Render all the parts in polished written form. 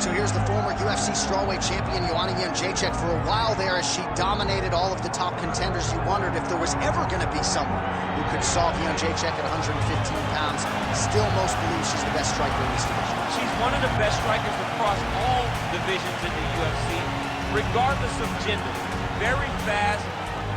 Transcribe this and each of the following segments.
right, so here's the former UFC strawweight champion, Joanna Jedrzedjczyk. For a while there, as she dominated all of the top contenders, you wondered if there was ever going to be someone who could solve Jedrzedjczyk at 115 pounds. Still, most believe she's the best striker in this division. She's one of the best strikers across all divisions in the UFC, regardless of gender. Very fast,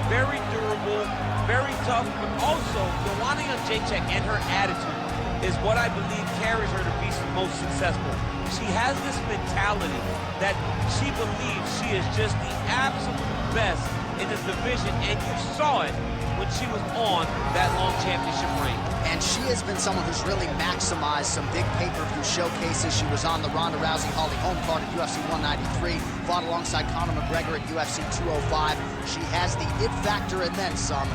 very durable, very tough, but also Joanna Jedrzedjczyk and her attitude is what I believe carries her to be most successful. She has this mentality that she believes she is just the absolute best in this division, and you saw it when she was on that long championship reign. And she has been someone who's really maximized some big pay-per-view showcases. She was on the Ronda Rousey Holly Holm card at UFC 193, fought alongside Conor McGregor at UFC 205. She has the it factor and then some.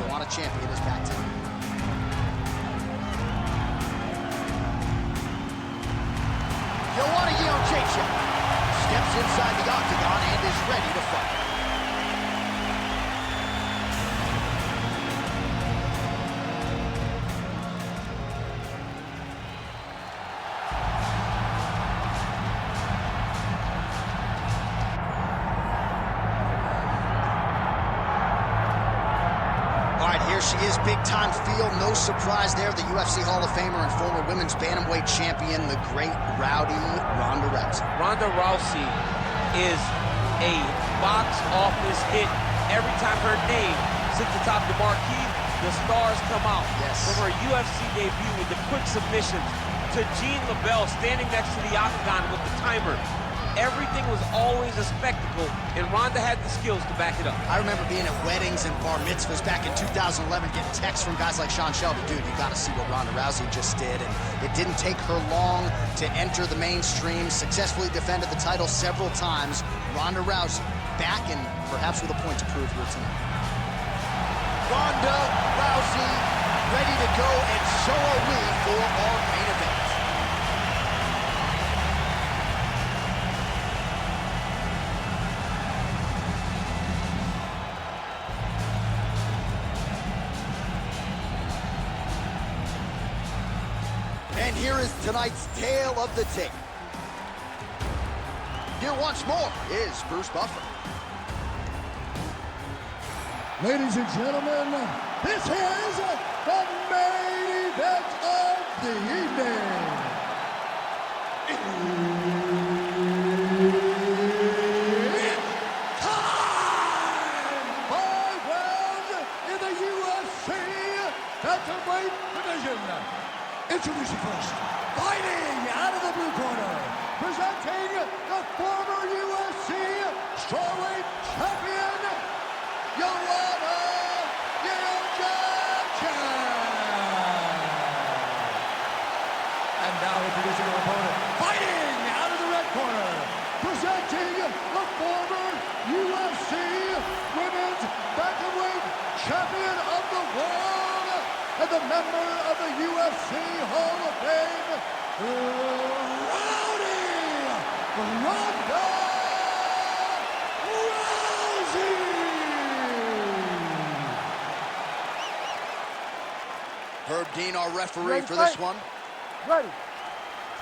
Joanna champion is back tonight. Joanna Jedrzedjczyk steps inside the octagon and is ready to fight. She is big-time field, no surprise there. The UFC Hall of Famer and former women's bantamweight champion, the great rowdy Ronda Rousey. Ronda Rousey is a box office hit. Every time her name sits atop the marquee, the stars come out. Yes. From her UFC debut with the quick submissions to Jean LaBelle standing next to the octagon with the timer. Everything was always a spectacle, and Ronda had the skills to back it up. I remember being at weddings and bar mitzvahs back in 2011, getting texts from guys like Sean Shelby. Dude, you got to see what Ronda Rousey just did. And it didn't take her long to enter the mainstream, successfully defended the title several times. Ronda Rousey back and perhaps with a point to prove here tonight. Ronda Rousey ready to go, and so are we for our main event. And here is tonight's tale of the tape. Here once more is Bruce Buffer. Ladies and gentlemen, this is the main event of the evening. It's time! 5 rounds in the UFC bantamweight division. Introducing first, fighting out of the blue corner, presenting the former UFC strawweight champion, Joanna Jedrzedjczyk. And now introducing her opponent, fighting out of the red corner, presenting the former UFC women's bantamweight champion of the world, and the member of the UFC Hall of Fame, Ronda Rousey! Herb Dean, our referee for this one. Ready.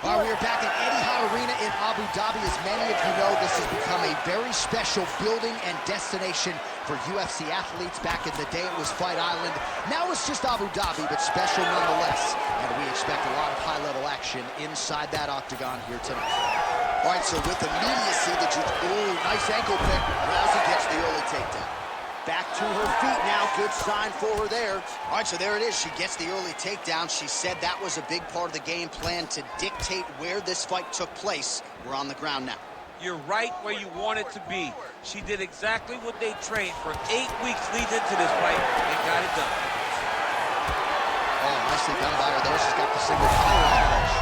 All right, we are back at Etihad Arena in Abu Dhabi. As many of you know, this has become a very special building and destination for UFC athletes. Back in the day, it was Fight Island. Now it's just Abu Dhabi, but special nonetheless. And we expect a lot of high-level action inside that octagon here tonight. All right, so with immediacy, ooh, nice ankle pick. Rousey gets the early takedown. Back to her feet now, good sign for her there. All right, so there it is, she gets the early takedown. She said that was a big part of the game plan to dictate where this fight took place. We're on the ground now. You're right where you want it to be. She did exactly what they trained for 8 weeks leading into this fight and got it done. Oh, nicely done by her there. She's got the single power punch.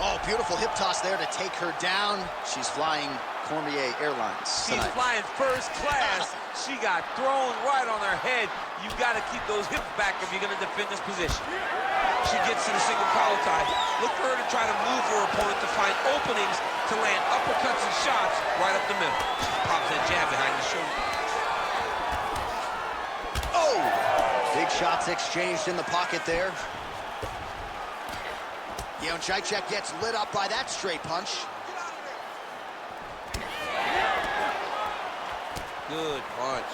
Oh, beautiful hip toss there to take her down. She's flying Cormier Airlines tonight. She's flying first class. She got thrown right on her head. You got to keep those hips back if you're going to defend this position. She gets to the single collar tie. Look for her to try to move her opponent to find openings to land uppercuts and shots right up the middle. She pops that jab behind the shoulder. Oh! Big shots exchanged in the pocket there. Jedrzedjczyk gets lit up by that straight punch. Good punch.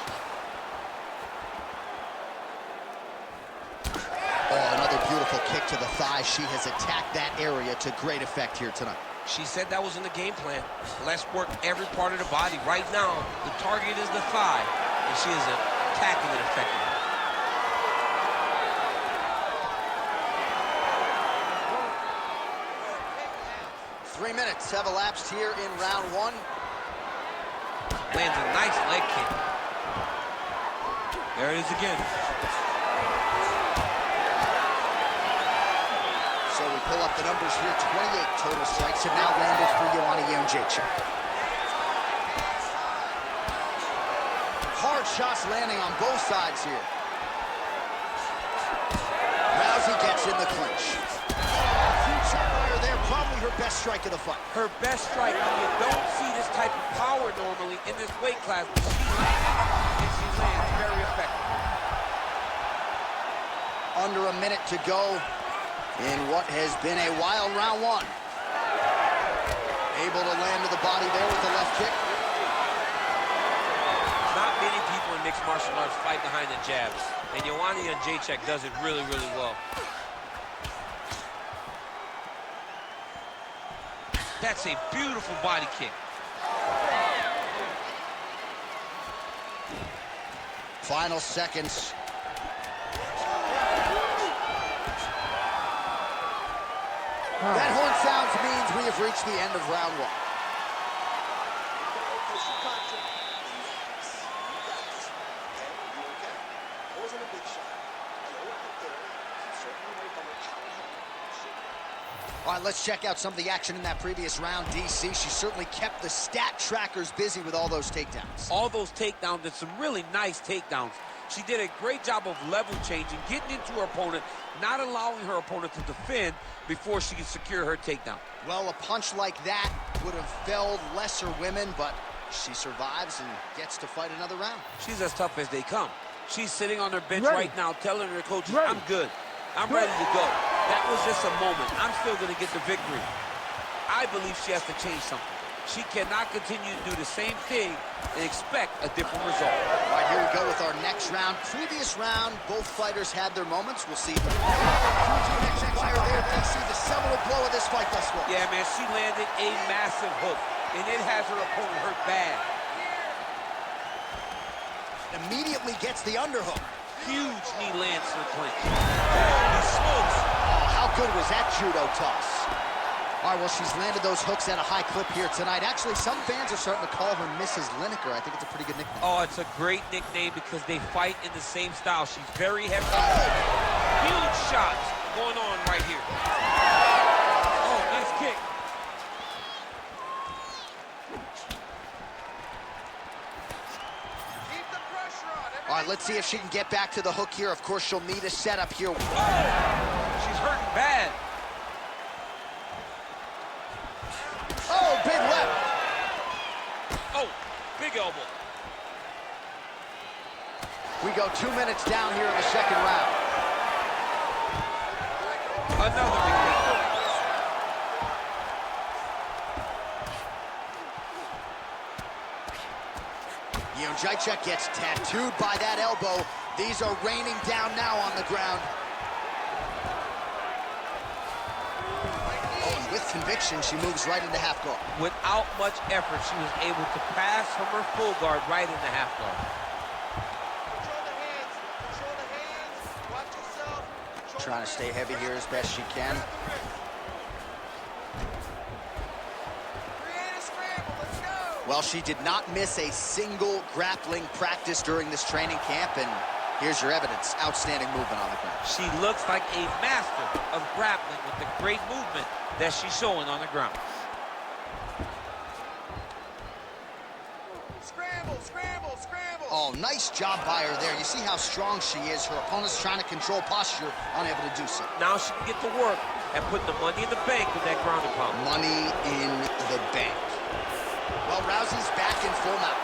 Oh, another beautiful kick to the thigh. She has attacked that area to great effect here tonight. She said that was in the game plan. Let's work every part of the body. Right now, the target is the thigh, and she is attacking it effectively. 3 minutes have elapsed here in round one. Lands a nice leg kick. There it is again. So we pull up the numbers here. 28 total strikes have now landed for Joanna Jedrzedjczyk. Hard shots landing on both sides here. Rousey gets in the clinch. Huge shot fire there, probably her best strike of the fight. Her best strike. You don't see this type of power normally in this weight class, but she lands it, and she lands very effective. Under a minute to go in what has been a wild round one. Able to land to the body there with the left kick. Not many people in mixed martial arts fight behind the jabs, and Joanna Jedrzedjczyk does it really, really well. That's a beautiful body kick. Final seconds. That horn sounds means we have reached the end of round one. All right, let's check out some of the action in that previous round, DC. She certainly kept the stat trackers busy with all those takedowns. All those takedowns and some really nice takedowns. She did a great job of level changing, getting into her opponent, not allowing her opponent to defend before she could secure her takedown. Well, a punch like that would have felled lesser women, but she survives and gets to fight another round. She's as tough as they come. She's sitting on her bench right now telling her coaches, I'm good. I'm ready to go. That was just a moment. I'm still going to get the victory. I believe she has to change something. She cannot continue to do the same thing and expect a different result. All right, here we go with our next round. Previous round, both fighters had their moments. We'll see. Huge fire there. They see the seminal blow of this fight thus far. Yeah, man, she landed a massive hook, and it has her opponent hurt bad. Immediately gets the underhook. Huge knee lands to the clinch. Holy smokes. Oh, how good was that judo toss? All right, well, she's landed those hooks at a high clip here tonight. Actually, some fans are starting to call her Mrs. Lineker. I think it's a pretty good nickname. Oh, it's a great nickname because they fight in the same style. She's very heavy. Huge shots going on right here. Oh, nice kick. All right, let's see if she can get back to the hook here. Of course, she'll need a setup here. Oh, she's hurting bad. Oh, big left. Oh, big elbow. We go 2 minutes down here in the second round. Another big kick. Jedrzedjczyk gets tattooed by that elbow. These are raining down now on the ground. Oh, and with conviction, she moves right into half guard. Without much effort, she was able to pass from her full guard right into half guard. Trying to stay heavy here as best she can. Well, she did not miss a single grappling practice during this training camp, and here's your evidence. Outstanding movement on the ground. She looks like a master of grappling with the great movement that she's showing on the ground. Scramble, scramble, scramble. Oh, nice job by her there. You see how strong she is. Her opponent's trying to control posture, unable to do so. Now she can get to work and put the money in the bank with that ground and pound. Money in the bank. Well, Rousey's back in full mount.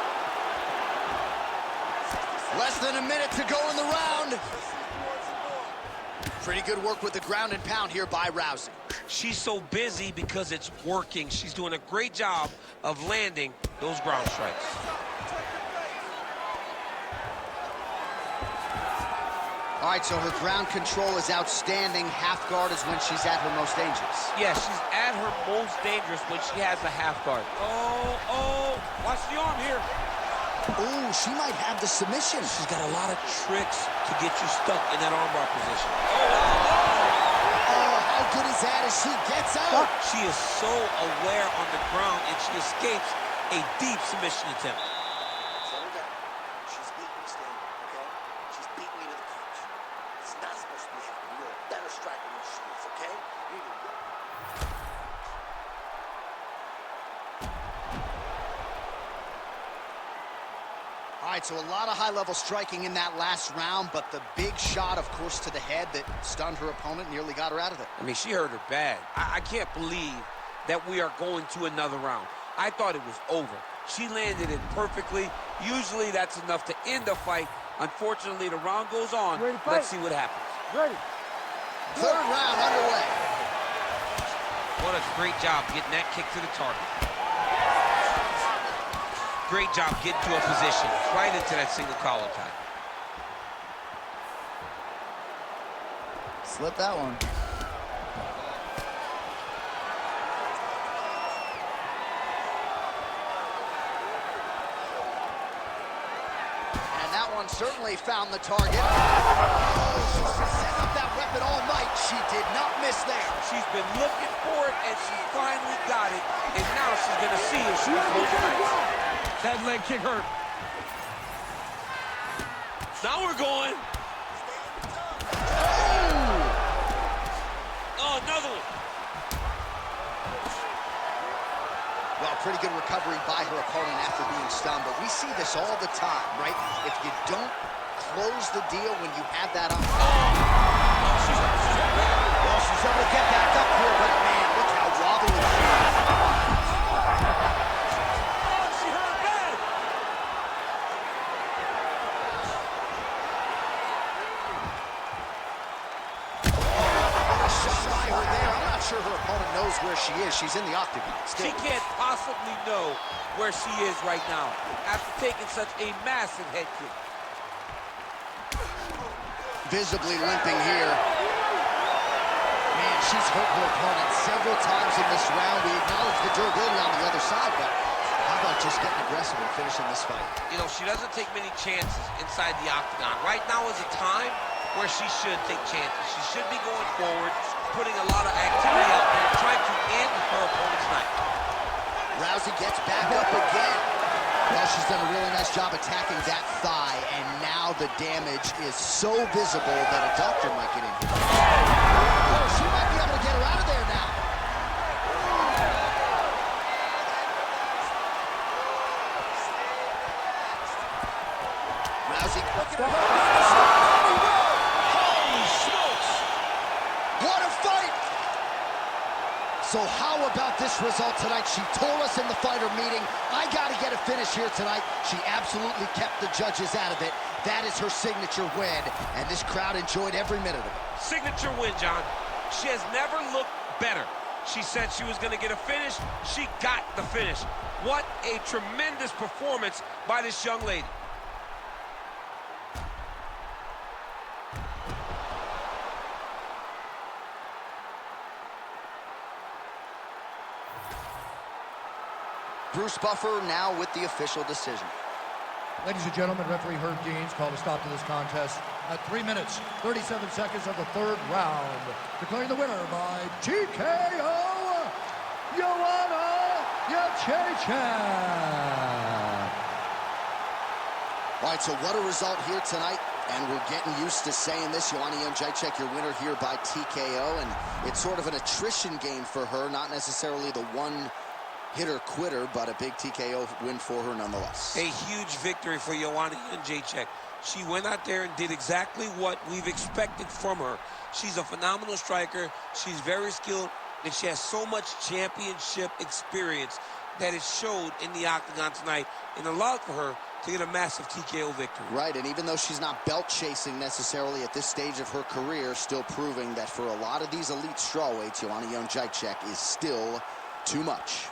Less than a minute to go in the round. Pretty good work with the ground and pound here by Rousey. She's so busy because it's working. She's doing a great job of landing those ground strikes. All right, so her ground control is outstanding. Half guard is when she's at her most dangerous. Yeah, she's at her most dangerous when she has a half guard. Oh, watch the arm here. Ooh, she might have the submission. She's got a lot of tricks to get you stuck in that armbar position. Oh, how good is that as she gets out? She is so aware on the ground, and she escapes a deep submission attempt. Settle down. She's beating me standing, okay? She's beating me to the punch. It's not supposed to be happening. You're a better striker than she is, okay? You need to work. All right, so a lot of high-level striking in that last round, but the big shot, of course, to the head that stunned her opponent, nearly got her out of it. I mean, she hurt her bad. I can't believe that we are going to another round. I thought it was over. She landed it perfectly. Usually that's enough to end the fight. Unfortunately, the round goes on. Let's see what happens. Ready. Third round underway. What a great job getting that kick to the target. Great job getting to a position right into that single collar tie. Slip that one. And that one certainly found the target. Oh, she's set up that weapon all night. She did not miss there. She's been looking for it, and she finally got it. And now she's going to see if she can close the night. That leg kick hurt. Now we're going. Oh, another one. Well, pretty good recovery by her opponent after being stunned, but we see this all the time, right? If you don't close the deal when you have that up. She's Well, she's able to get back up here, but man, look how wobbly she is. she hurt bad. A shot by her there. I'm not sure her opponent knows where she is. She's in the octagon still. She can't possibly know where she is right now after taking such a massive head kick. Visibly limping here. Man, she's hurt her opponent several times in this round. We acknowledge the durability on the other side, but how about just getting aggressive and finishing this fight? You know, she doesn't take many chances inside the octagon. Right now is a time where she should take chances. She should be going forward, putting a lot of activity out there, trying to end her opponent's night. Rousey gets back up again. Well, she's done a really nice job attacking that thigh, and now the damage is so visible that a doctor might get in here. Oh, she might be able to get her out of there now. Rousey looking at holy smokes! What a fight! So how about this result tonight? She told us in the fighter meeting, I got to get a finish here tonight. She absolutely kept the judges out of it. That is her signature win, and this crowd enjoyed every minute of it. Signature win, John. She has never looked better. She said she was going to get a finish. She got the finish. What a tremendous performance by this young lady. Bruce Buffer now with the official decision. Ladies and gentlemen, referee Herb Deans called a stop to this contest at 3 minutes, 37 seconds of the third round. Declaring the winner by TKO, Joanna Jedrzedjczyk. All right, so what a result here tonight. And we're getting used to saying this. Joanna Jedrzedjczyk, your winner here by TKO. And it's sort of an attrition game for her, not necessarily the one hitter quitter, but a big TKO win for her nonetheless. A huge victory for Joanna Jedrzedjczyk. She went out there and did exactly what we've expected from her. She's a phenomenal striker. She's very skilled, and she has so much championship experience that it showed in the octagon tonight and allowed for her to get a massive TKO victory. Right, and even though she's not belt chasing necessarily at this stage of her career, still proving that for a lot of these elite strawweights, Joanna Jedrzedjczyk is still too much.